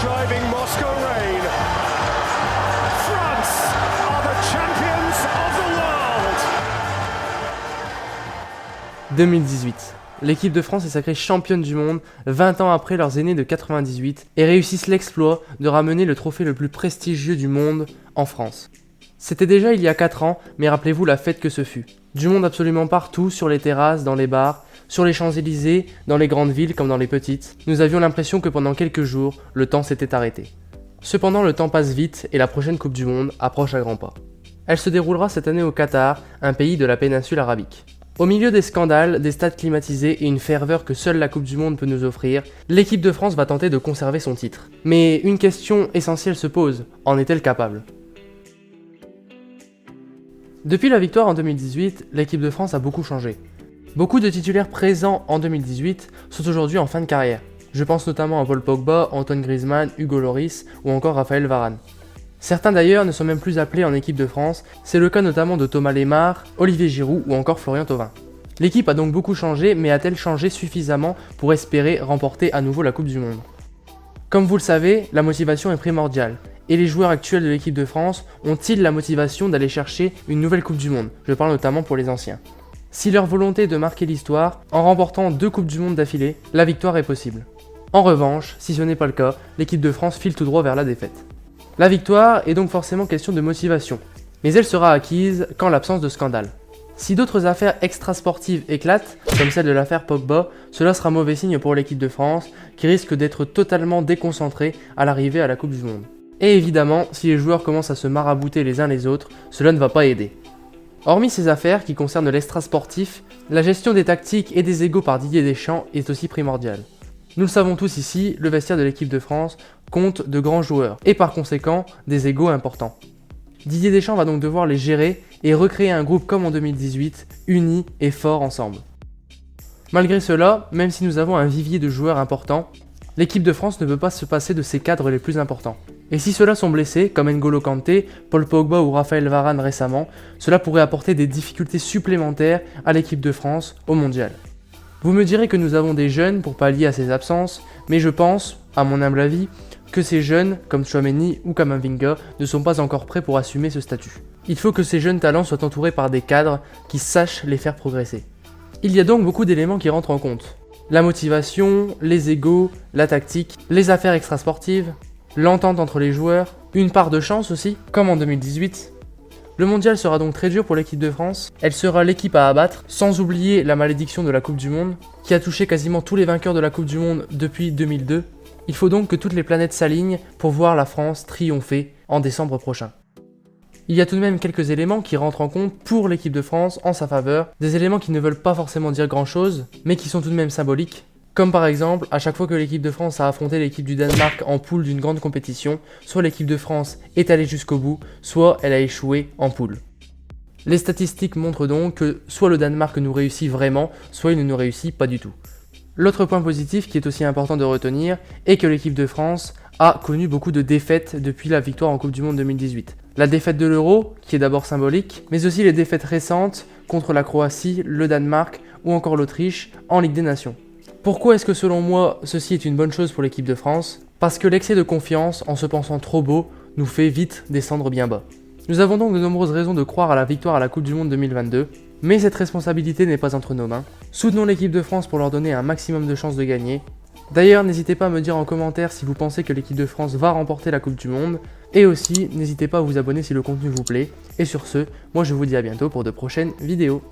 driving Moscow rain. France are the champions of the world. 2018. L'équipe de France est sacrée championne du monde 20 ans après leurs aînés de 98 et réussissent l'exploit de ramener le trophée le plus prestigieux du monde en France. C'était déjà il y a 4 ans, mais rappelez-vous la fête que ce fut. Du monde absolument partout, sur les terrasses, dans les bars, sur les Champs-Élysées, dans les grandes villes comme dans les petites. Nous avions l'impression que pendant quelques jours, le temps s'était arrêté. Cependant, le temps passe vite et la prochaine Coupe du Monde approche à grands pas. Elle se déroulera cette année au Qatar, un pays de la péninsule arabique. Au milieu des scandales, des stades climatisés et une ferveur que seule la Coupe du Monde peut nous offrir, l'équipe de France va tenter de conserver son titre. Mais une question essentielle se pose, en est-elle capable ? Depuis la victoire en 2018, l'équipe de France a beaucoup changé. Beaucoup de titulaires présents en 2018 sont aujourd'hui en fin de carrière. Je pense notamment à Paul Pogba, Antoine Griezmann, Hugo Lloris ou encore Raphaël Varane. Certains d'ailleurs ne sont même plus appelés en équipe de France, c'est le cas notamment de Thomas Lemar, Olivier Giroud ou encore Florian Thauvin. L'équipe a donc beaucoup changé, mais a-t-elle changé suffisamment pour espérer remporter à nouveau la Coupe du Monde ? Comme vous le savez, la motivation est primordiale, et les joueurs actuels de l'équipe de France ont-ils la motivation d'aller chercher une nouvelle Coupe du Monde ? Je parle notamment pour les anciens. Si leur volonté est de marquer l'histoire, en remportant 2 Coupes du Monde d'affilée, la victoire est possible. En revanche, si ce n'est pas le cas, l'équipe de France file tout droit vers la défaite. La victoire est donc forcément question de motivation, mais elle sera acquise qu'en l'absence de scandale. Si d'autres affaires extrasportives éclatent, comme celle de l'affaire Pogba, cela sera mauvais signe pour l'équipe de France, qui risque d'être totalement déconcentrée à l'arrivée à la Coupe du Monde. Et évidemment, si les joueurs commencent à se marabouter les uns les autres, cela ne va pas aider. Hormis ces affaires qui concernent l'extrasportif, la gestion des tactiques et des égos par Didier Deschamps est aussi primordiale. Nous le savons tous ici, le vestiaire de l'équipe de France compte de grands joueurs, et par conséquent, des égos importants. Didier Deschamps va donc devoir les gérer et recréer un groupe comme en 2018, uni et fort ensemble. Malgré cela, même si nous avons un vivier de joueurs importants, l'équipe de France ne peut pas se passer de ses cadres les plus importants. Et si ceux-là sont blessés, comme N'Golo Kanté, Paul Pogba ou Raphaël Varane récemment, cela pourrait apporter des difficultés supplémentaires à l'équipe de France au mondial. Vous me direz que nous avons des jeunes pour pallier à ces absences, mais je pense, à mon humble avis, que ces jeunes, comme Tchouaméni ou Camavinga, ne sont pas encore prêts pour assumer ce statut. Il faut que ces jeunes talents soient entourés par des cadres qui sachent les faire progresser. Il y a donc beaucoup d'éléments qui rentrent en compte. La motivation, les égos, la tactique, les affaires extrasportives, l'entente entre les joueurs, une part de chance aussi, comme en 2018. Le mondial sera donc très dur pour l'équipe de France, elle sera l'équipe à abattre, sans oublier la malédiction de la Coupe du Monde, qui a touché quasiment tous les vainqueurs de la Coupe du Monde depuis 2002. Il faut donc que toutes les planètes s'alignent pour voir la France triompher en décembre prochain. Il y a tout de même quelques éléments qui rentrent en compte pour l'équipe de France en sa faveur, des éléments qui ne veulent pas forcément dire grand chose, mais qui sont tout de même symboliques, comme par exemple, à chaque fois que l'équipe de France a affronté l'équipe du Danemark en poule d'une grande compétition, soit l'équipe de France est allée jusqu'au bout, soit elle a échoué en poule. Les statistiques montrent donc que soit le Danemark nous réussit vraiment, soit il ne nous réussit pas du tout. L'autre point positif qui est aussi important de retenir est que l'équipe de France a connu beaucoup de défaites depuis la victoire en Coupe du Monde 2018. La défaite de l'Euro, qui est d'abord symbolique, mais aussi les défaites récentes contre la Croatie, le Danemark ou encore l'Autriche en Ligue des Nations. Pourquoi est-ce que selon moi ceci est une bonne chose pour l'équipe de France ? Parce que l'excès de confiance en se pensant trop beau nous fait vite descendre bien bas. Nous avons donc de nombreuses raisons de croire à la victoire à la Coupe du Monde 2022, mais cette responsabilité n'est pas entre nos mains. Soutenons l'équipe de France pour leur donner un maximum de chances de gagner. D'ailleurs, n'hésitez pas à me dire en commentaire si vous pensez que l'équipe de France va remporter la Coupe du Monde, et aussi n'hésitez pas à vous abonner si le contenu vous plaît. Et sur ce, moi je vous dis à bientôt pour de prochaines vidéos.